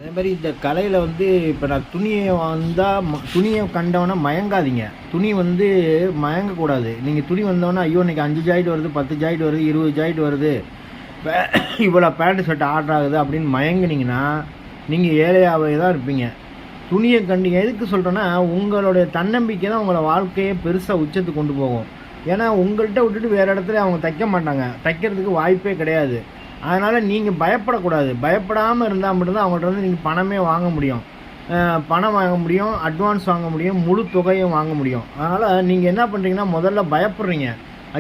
அதே மாதிரி இந்த கலையில் வந்து இப்போ நான் துணியை வந்தால் துணியை கண்டவொன்னே மயங்காதீங்க. துணி வந்து மயங்கக்கூடாது. நீங்கள் துணி வந்தோடனே ஐயோ இன்றைக்கி 5 ஜாயிண்ட் வருது, 10 ஜாயிண்ட் வருது, 20 ஜாயிண்ட் வருது, இவ்வளோ பேண்ட் ஷர்ட் ஆர்டர் ஆகுது அப்படின்னு மயங்குனீங்கன்னா நீங்கள் ஏழையாகவே தான் இருப்பீங்க. துணியை கண்டு எதுக்கு சொல்கிறேன்னா, உங்களுடைய தன்னம்பிக்கை தான் உங்களை வாழ்க்கையை பெருசாக உச்சத்துக்கு கொண்டு போகும். ஏன்னா உங்கள்கிட்ட விட்டுட்டு வேறு இடத்துல அவங்க தைக்க மாட்டாங்க, தைக்கிறதுக்கு வாய்ப்பே கிடையாது. அதனால் நீங்கள் பயப்படக்கூடாது. பயப்படாமல் இருந்தால் மட்டும்தான் அவங்கள்ட்ட வந்து நீங்கள் பணமே வாங்க முடியும், பணம் வாங்க முடியும், அட்வான்ஸ் வாங்க முடியும், முழு தொகையும் வாங்க முடியும். அதனால் நீங்கள் என்ன பண்ணுறீங்கன்னா, முதல்ல பயப்படுறீங்க.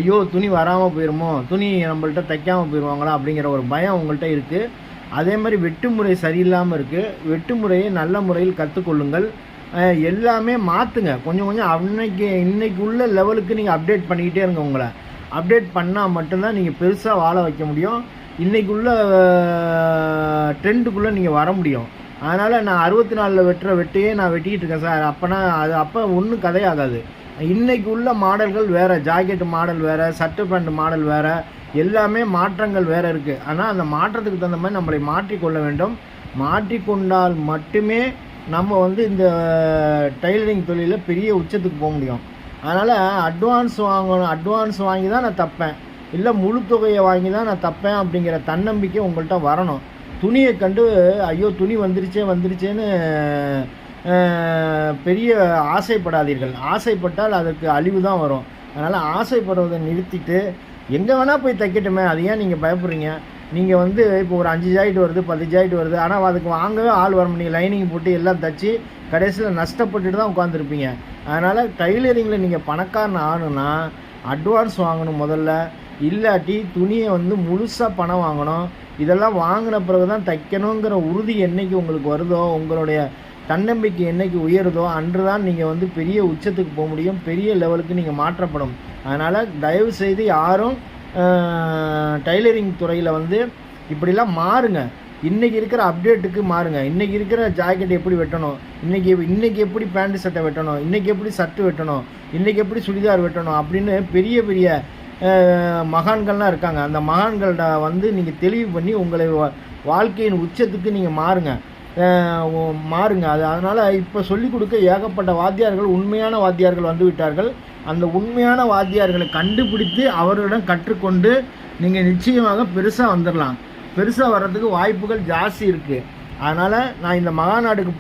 ஐயோ துணி வராமல் போயிடுமோ, துணி நம்மள்ட்ட தைக்காமல் போயிடுவாங்களா அப்படிங்கிற ஒரு பயம் உங்கள்கிட்ட இருக்குது. அதே மாதிரி வெட்டு முறை சரியில்லாமல் இருக்குது. வெட்டு முறையை நல்ல முறையில் கற்றுக்கொள்ளுங்கள். எல்லாமே மாற்றுங்க. கொஞ்சம் கொஞ்சம் இன்னைக்கு உள்ள லெவலுக்கு நீங்கள் அப்டேட் பண்ணிக்கிட்டே இருங்க. உங்களை அப்டேட் பண்ணால் மட்டும்தான் நீங்கள் பெருசாக வாழ வைக்க முடியும். இன்றைக்கு உள்ள ட்ரெண்டுக்குள்ளே நீங்கள் வர முடியும். அதனால் நான் 64 வெட்டுற வெட்டையே நான் வெட்டிக்கிட்டு இருக்கேன் சார், அப்போனா அது அப்போ ஒன்றும் கதையாகாது. இன்றைக்கு உள்ள மாடல்கள் வேறு, ஜாக்கெட்டு மாடல் வேறு, சட்டு பேண்ட் மாடல் வேறு, எல்லாமே மாற்றங்கள் வேறு இருக்குது. ஆனால் அந்த மாற்றத்துக்கு தகுந்த மாதிரி நம்மளை மாற்றிக்கொள்ள வேண்டும். மாற்றிக்கொண்டால் மட்டுமே நம்ம வந்து இந்த டைலரிங் தொழிலில் பெரிய உச்சத்துக்கு போக முடியும். அதனால் அட்வான்ஸ் வாங்கி தான் நான் தைப்பேன், இல்லை முழு தொகையை வாங்கி தான் நான் தைப்பேன் அப்படிங்கிற தன்னம்பிக்கை உங்கள்கிட்ட வரணும். துணியை கண்டு ஐயோ துணி வந்துருச்சேன்னு பெரிய ஆசைப்படாதீர்கள். ஆசைப்பட்டால் அதற்கு அழிவு தான் வரும். அதனால் ஆசைப்படுவதை நிறுத்திட்டு எங்கே வேணால் போய் தைக்கட்டுமே, அது ஏன் நீங்கள் பயப்படுறீங்க? நீங்கள் வந்து இப்போ ஒரு 5 ஜாயிண்ட் வருது, 10 ஜாயிண்ட் வருது, ஆனால் அதுக்கு வாங்கவே ஆள் வர முடியும். லைனிங் போட்டு எல்லாம் தைச்சி கடைசியில் நஷ்டப்பட்டுட்டு தான் உட்காந்துருப்பீங்க. அதனால் டைலரிங்கில் நீங்கள் பணக்காரன் ஆகணுன்னா அட்வான்ஸ் வாங்கணும் முதல்ல, இல்லாட்டி துணியை வந்து முழுசாக பணம் வாங்கணும். இதெல்லாம் வாங்கின பிறகு தான் தைக்கணுங்கிற உறுதி என்றைக்கு உங்களுக்கு வருதோ, உங்களுடைய தன்னம்பிக்கை என்றைக்கு உயருதோ அன்று தான் நீங்கள் வந்து பெரிய உச்சத்துக்கு போக முடியும், பெரிய லெவலுக்கு நீங்கள் மாற்றப்படும். அதனால் தயவு செய்து யாரும் டைலரிங் துறையில் வந்து இப்படிலாம் மாறுங்க. இன்றைக்கி இருக்கிற அப்டேட்டுக்கு மாறுங்க. இன்றைக்கி இருக்கிற ஜாக்கெட் எப்படி வெட்டணும், இன்றைக்கி எப்படி பேண்ட் சட்டை வெட்டணும், இன்றைக்கி எப்படி சட்டு வெட்டணும், இன்றைக்கி எப்படி சுடிதார் வெட்டணும் அப்படின்னு பெரிய பெரிய மகான்கள்லாம் இருக்காங்க. அந்த மகான்கள்ட வந்து நீங்கள் தெளிவு பண்ணி உங்களை வாழ்க்கையின் உச்சத்துக்கு நீங்கள் மாறுங்க. அது அதனால் இப்போ சொல்லிக் கொடுக்க ஏகப்பட்ட வாத்தியார்கள், உண்மையான வாத்தியார்கள் வந்து விட்டார்கள். அந்த உண்மையான வாத்தியார்களை கண்டுபிடித்து அவர்களிடம் கற்றுக்கொண்டு நீங்கள் நிச்சயமாக பெருசாக வந்துடலாம். பெருசாக வர்றதுக்கு வாய்ப்புகள் ஜாஸ்தி இருக்குது. அதனால் நான் இந்த மகாநாடுக்கு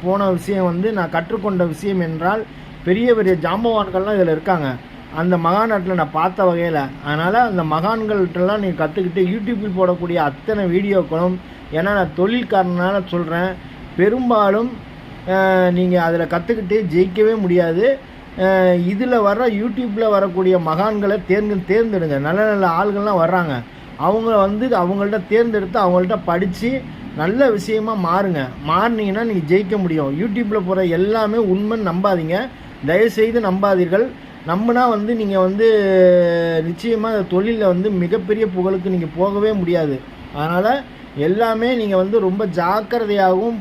போன விஷயம் வந்து நான் கற்றுக்கொண்ட விஷயம் என்றால், பெரிய பெரிய ஜாம்பவான்கள்லாம் இதில் இருக்காங்க அந்த மகாநாட்டில் நான் பார்த்த வகையில். அதனால் அந்த மகான்கள்கிட்டலாம் நீங்கள் கற்றுக்கிட்டு யூடியூப்பில் போடக்கூடிய அத்தனை வீடியோக்களும், ஏன்னா நான் தொழில்காரனால சொல்கிறேன், பெரும்பாலும் நீங்கள் அதில் கற்றுக்கிட்டு ஜெயிக்கவே முடியாது. இதில் வர்ற யூடியூப்பில் வரக்கூடிய மகான்களை தேர்ந்தெடுங்க. நல்ல நல்ல ஆள்கள்லாம் வர்றாங்க, அவங்கள்ட்ட தேர்ந்தெடுத்து அவங்கள்ட்ட படித்து நல்ல விஷயமாக மாறினீங்கன்னா நீங்கள் ஜெயிக்க முடியும். யூடியூப்பில் போகிற எல்லாமே உண்மைன்னு நம்பாதீங்க, தயவுசெய்து நம்பாதீர்கள். நம்பினா வந்து நீங்கள் வந்து நிச்சயமாக தொழிலில் வந்து மிகப்பெரிய புகழுக்கு நீங்கள் போகவே முடியாது. அதனால் எல்லாமே நீங்கள் வந்து ரொம்ப ஜாக்கிரதையாகவும்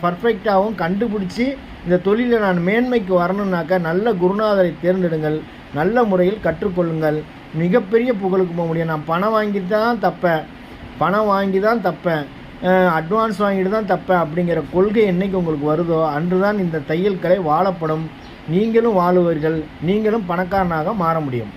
பர்ஃபெக்டாகவும் கண்டுபிடிச்சி இந்த தொழிலில் நான் மேன்மைக்கு வரணுன்னாக்கா நல்ல குருநாதரை தேர்ந்தெடுங்கள், நல்ல முறையில் கற்றுக்கொள்ளுங்கள், மிகப்பெரிய புகழுக்கு போக முடியும். நான் பணம் வாங்கி தான் தைப்பேன், அட்வான்ஸ் வாங்கிட்டு தான் தைப்பேன் அப்படிங்கிற கொள்கை என்றைக்கு உங்களுக்கு வருதோ அன்று தான் இந்த தையல் கலை வாழப்படும். நீங்களும் வாழுவீர்கள், நீங்களும் பணக்காரனாக மாற முடியும்.